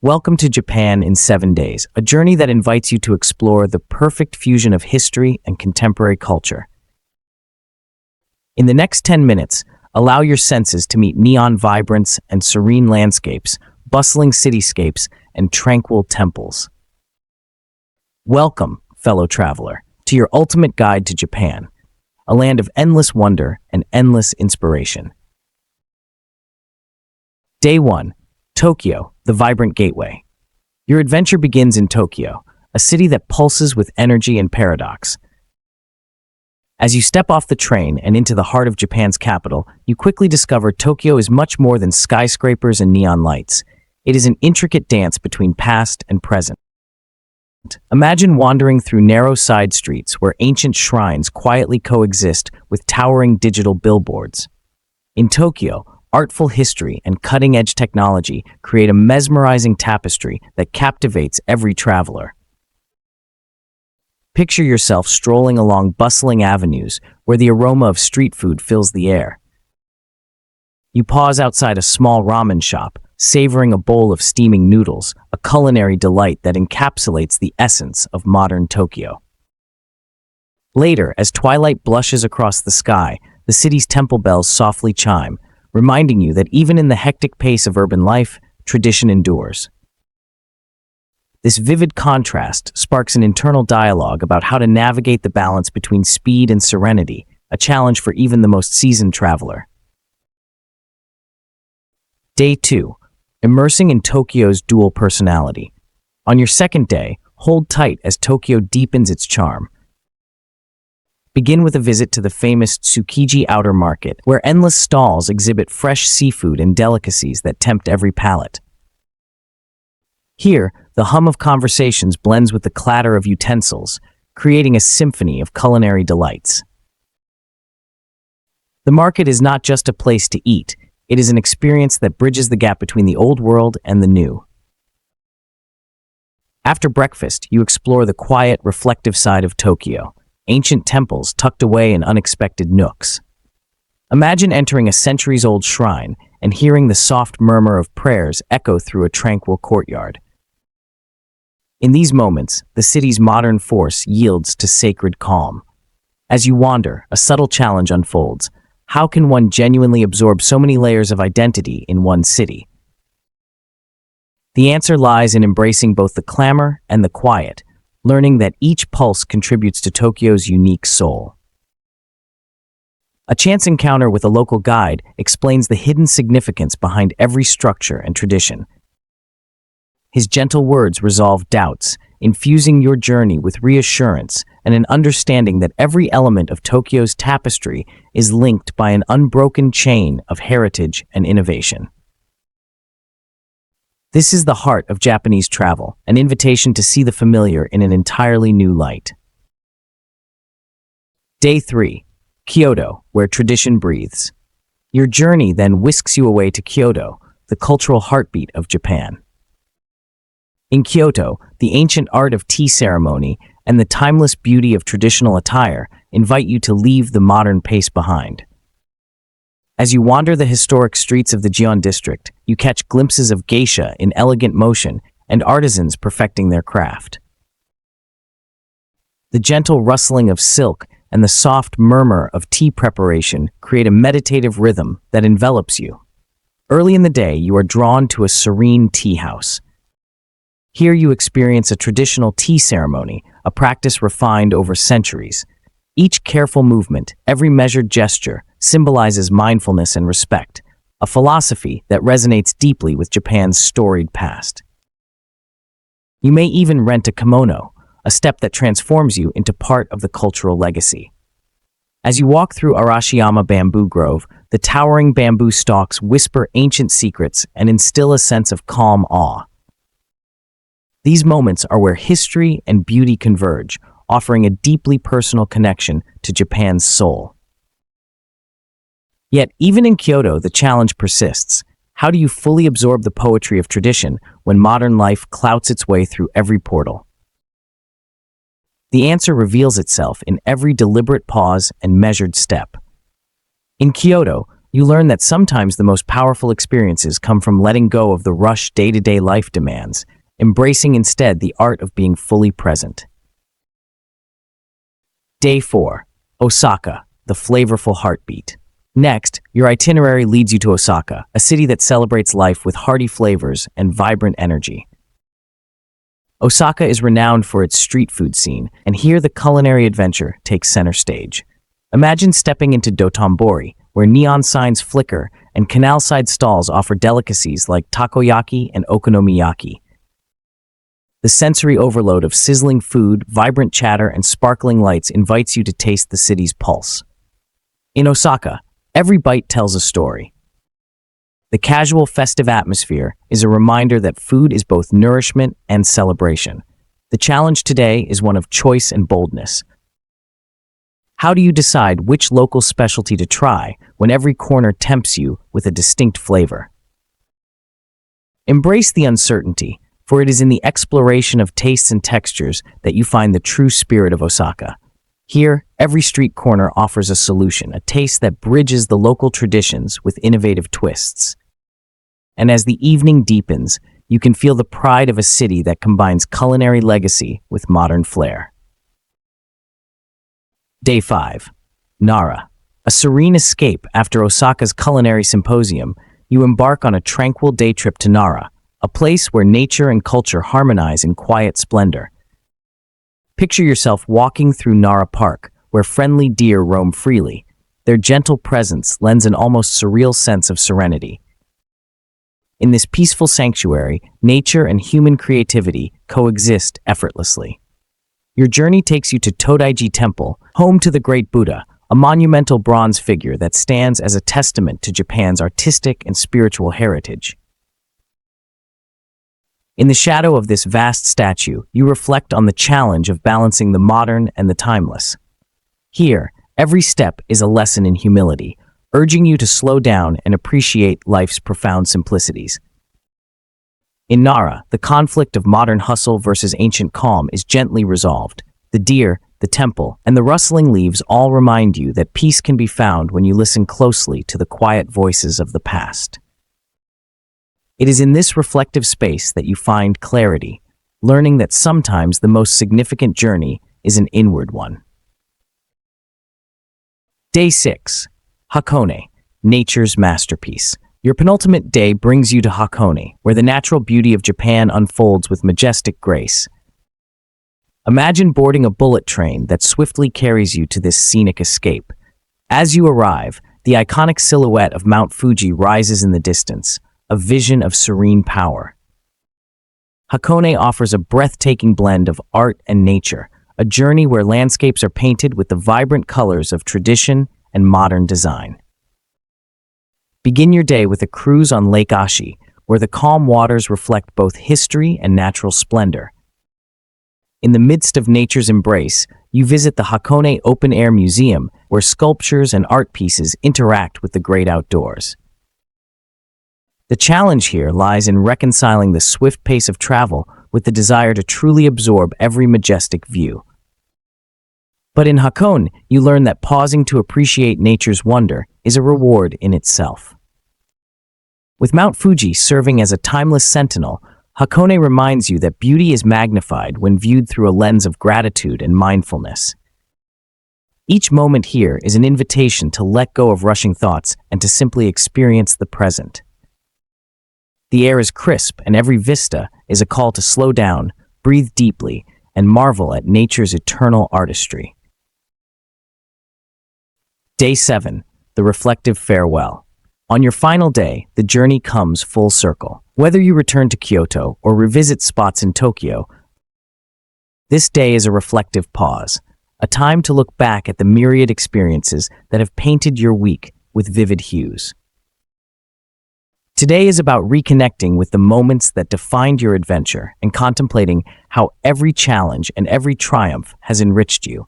Welcome to Japan in 7 days, a journey that invites you to explore the perfect fusion of history and contemporary culture. In the next 10 minutes, allow your senses to meet neon vibrance and serene landscapes, bustling cityscapes, and tranquil temples. Welcome, fellow traveler, to your ultimate guide to Japan, a land of endless wonder and endless inspiration. Day 1. Tokyo, the vibrant gateway. Your adventure begins in Tokyo, a city that pulses with energy and paradox. As you step off the train and into the heart of Japan's capital, you quickly discover Tokyo is much more than skyscrapers and neon lights. It is an intricate dance between past and present. Imagine wandering through narrow side streets where ancient shrines quietly coexist with towering digital billboards. In Tokyo, artful history and cutting-edge technology create a mesmerizing tapestry that captivates every traveler. Picture yourself strolling along bustling avenues where the aroma of street food fills the air. You pause outside a small ramen shop, savoring a bowl of steaming noodles, a culinary delight that encapsulates the essence of modern Tokyo. Later, as twilight blushes across the sky, the city's temple bells softly chime, reminding you that even in the hectic pace of urban life, tradition endures. This vivid contrast sparks an internal dialogue about how to navigate the balance between speed and serenity, a challenge for even the most seasoned traveler. Day 2. Immersing in Tokyo's dual personality. On your second day, hold tight as Tokyo deepens its charm. Begin with a visit to the famous Tsukiji Outer Market, where endless stalls exhibit fresh seafood and delicacies that tempt every palate. Here, the hum of conversations blends with the clatter of utensils, creating a symphony of culinary delights. The market is not just a place to eat, it is an experience that bridges the gap between the old world and the new. After breakfast, you explore the quiet, reflective side of Tokyo. Ancient temples tucked away in unexpected nooks. Imagine entering a centuries-old shrine and hearing the soft murmur of prayers echo through a tranquil courtyard. In these moments, the city's modern force yields to sacred calm. As you wander, a subtle challenge unfolds. How can one genuinely absorb so many layers of identity in one city? The answer lies in embracing both the clamor and the quiet, learning that each pulse contributes to Tokyo's unique soul. A chance encounter with a local guide explains the hidden significance behind every structure and tradition. His gentle words resolve doubts, infusing your journey with reassurance and an understanding that every element of Tokyo's tapestry is linked by an unbroken chain of heritage and innovation. This is the heart of Japanese travel, an invitation to see the familiar in an entirely new light. Day 3. Kyoto, where tradition breathes. Your journey then whisks you away to Kyoto, the cultural heartbeat of Japan. In Kyoto, the ancient art of tea ceremony and the timeless beauty of traditional attire invite you to leave the modern pace behind. As you wander the historic streets of the Gion district, you catch glimpses of geisha in elegant motion and artisans perfecting their craft. The gentle rustling of silk and the soft murmur of tea preparation create a meditative rhythm that envelops you. Early in the day, you are drawn to a serene tea house. Here you experience a traditional tea ceremony, a practice refined over centuries. Each careful movement, every measured gesture, symbolizes mindfulness and respect, a philosophy that resonates deeply with Japan's storied past. You may even rent a kimono, a step that transforms you into part of the cultural legacy. As you walk through Arashiyama Bamboo Grove, the towering bamboo stalks whisper ancient secrets and instill a sense of calm awe. These moments are where history and beauty converge, offering a deeply personal connection to Japan's soul. Yet, even in Kyoto, the challenge persists. How do you fully absorb the poetry of tradition when modern life clouts its way through every portal? The answer reveals itself in every deliberate pause and measured step. In Kyoto, you learn that sometimes the most powerful experiences come from letting go of the rush day-to-day life demands, embracing instead the art of being fully present. Day 4. Osaka, the flavorful heartbeat. Next, your itinerary leads you to Osaka, a city that celebrates life with hearty flavors and vibrant energy. Osaka is renowned for its street food scene, and here the culinary adventure takes center stage. Imagine stepping into Dotonbori, where neon signs flicker and canal-side stalls offer delicacies like takoyaki and okonomiyaki. The sensory overload of sizzling food, vibrant chatter, and sparkling lights invites you to taste the city's pulse. In Osaka, every bite tells a story. The casual, festive atmosphere is a reminder that food is both nourishment and celebration. The challenge today is one of choice and boldness. How do you decide which local specialty to try when every corner tempts you with a distinct flavor? Embrace the uncertainty, for it is in the exploration of tastes and textures that you find the true spirit of Osaka. Here, every street corner offers a solution, a taste that bridges the local traditions with innovative twists. And as the evening deepens, you can feel the pride of a city that combines culinary legacy with modern flair. Day 5. Nara. A serene escape after Osaka's culinary symposium, you embark on a tranquil day trip to Nara, a place where nature and culture harmonize in quiet splendor. Picture yourself walking through Nara Park, where friendly deer roam freely. Their gentle presence lends an almost surreal sense of serenity. In this peaceful sanctuary, nature and human creativity coexist effortlessly. Your journey takes you to Todaiji Temple, home to the Great Buddha, a monumental bronze figure that stands as a testament to Japan's artistic and spiritual heritage. In the shadow of this vast statue, you reflect on the challenge of balancing the modern and the timeless. Here, every step is a lesson in humility, urging you to slow down and appreciate life's profound simplicities. In Nara, the conflict of modern hustle versus ancient calm is gently resolved. The deer, the temple, and the rustling leaves all remind you that peace can be found when you listen closely to the quiet voices of the past. It is in this reflective space that you find clarity, learning that sometimes the most significant journey is an inward one. Day 6. Hakone, nature's masterpiece. Your penultimate day brings you to Hakone, where the natural beauty of Japan unfolds with majestic grace. Imagine boarding a bullet train that swiftly carries you to this scenic escape. As you arrive, the iconic silhouette of Mount Fuji rises in the distance, a vision of serene power. Hakone offers a breathtaking blend of art and nature, a journey where landscapes are painted with the vibrant colors of tradition and modern design. Begin your day with a cruise on Lake Ashi, where the calm waters reflect both history and natural splendor. In the midst of nature's embrace, you visit the Hakone Open Air Museum, where sculptures and art pieces interact with the great outdoors. The challenge here lies in reconciling the swift pace of travel with the desire to truly absorb every majestic view. But in Hakone, you learn that pausing to appreciate nature's wonder is a reward in itself. With Mount Fuji serving as a timeless sentinel, Hakone reminds you that beauty is magnified when viewed through a lens of gratitude and mindfulness. Each moment here is an invitation to let go of rushing thoughts and to simply experience the present. The air is crisp, and every vista is a call to slow down, breathe deeply, and marvel at nature's eternal artistry. Day 7. The reflective farewell. On your final day, the journey comes full circle. Whether you return to Kyoto or revisit spots in Tokyo, this day is a reflective pause, a time to look back at the myriad experiences that have painted your week with vivid hues. Today is about reconnecting with the moments that defined your adventure and contemplating how every challenge and every triumph has enriched you.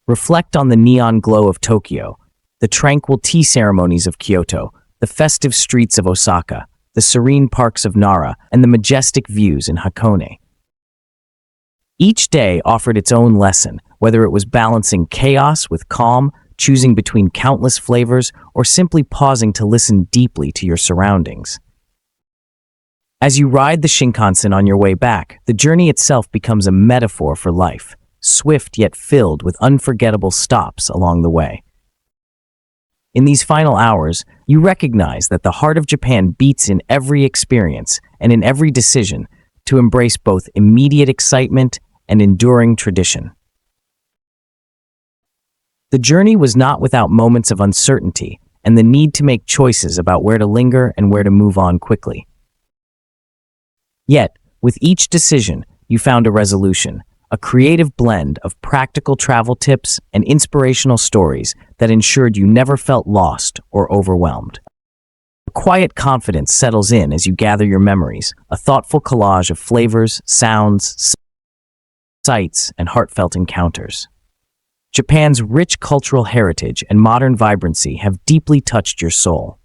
Reflect on the neon glow of Tokyo, the tranquil tea ceremonies of Kyoto, the festive streets of Osaka, the serene parks of Nara, and the majestic views in Hakone. Each day offered its own lesson, whether it was balancing chaos with calm, choosing between countless flavors or simply pausing to listen deeply to your surroundings. As you ride the Shinkansen on your way back, the journey itself becomes a metaphor for life, swift yet filled with unforgettable stops along the way. In these final hours, you recognize that the heart of Japan beats in every experience and in every decision to embrace both immediate excitement and enduring tradition. The journey was not without moments of uncertainty and the need to make choices about where to linger and where to move on quickly. Yet, with each decision, you found a resolution, a creative blend of practical travel tips and inspirational stories that ensured you never felt lost or overwhelmed. A quiet confidence settles in as you gather your memories, a thoughtful collage of flavors, sounds, sights, and heartfelt encounters. Japan's rich cultural heritage and modern vibrancy have deeply touched your soul.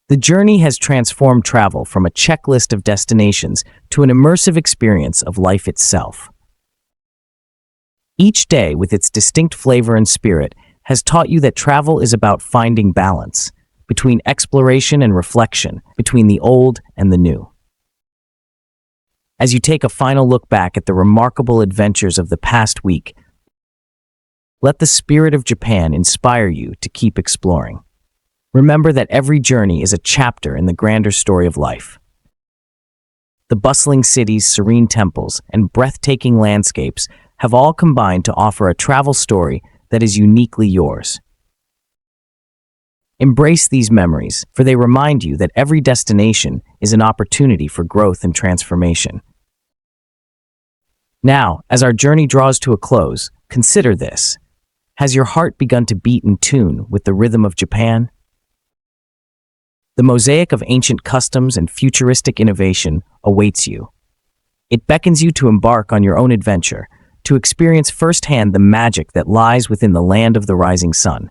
The journey has transformed travel from a checklist of destinations to an immersive experience of life itself. Each day, with its distinct flavor and spirit, has taught you that travel is about finding balance between exploration and reflection, between the old and the new. As you take a final look back at the remarkable adventures of the past week, let the spirit of Japan inspire you to keep exploring. Remember that every journey is a chapter in the grander story of life. The bustling cities, serene temples, and breathtaking landscapes have all combined to offer a travel story that is uniquely yours. Embrace these memories, for they remind you that every destination is an opportunity for growth and transformation. Now, as our journey draws to a close, consider this. Has your heart begun to beat in tune with the rhythm of Japan? The mosaic of ancient customs and futuristic innovation awaits you. It beckons you to embark on your own adventure, to experience firsthand the magic that lies within the land of the rising sun.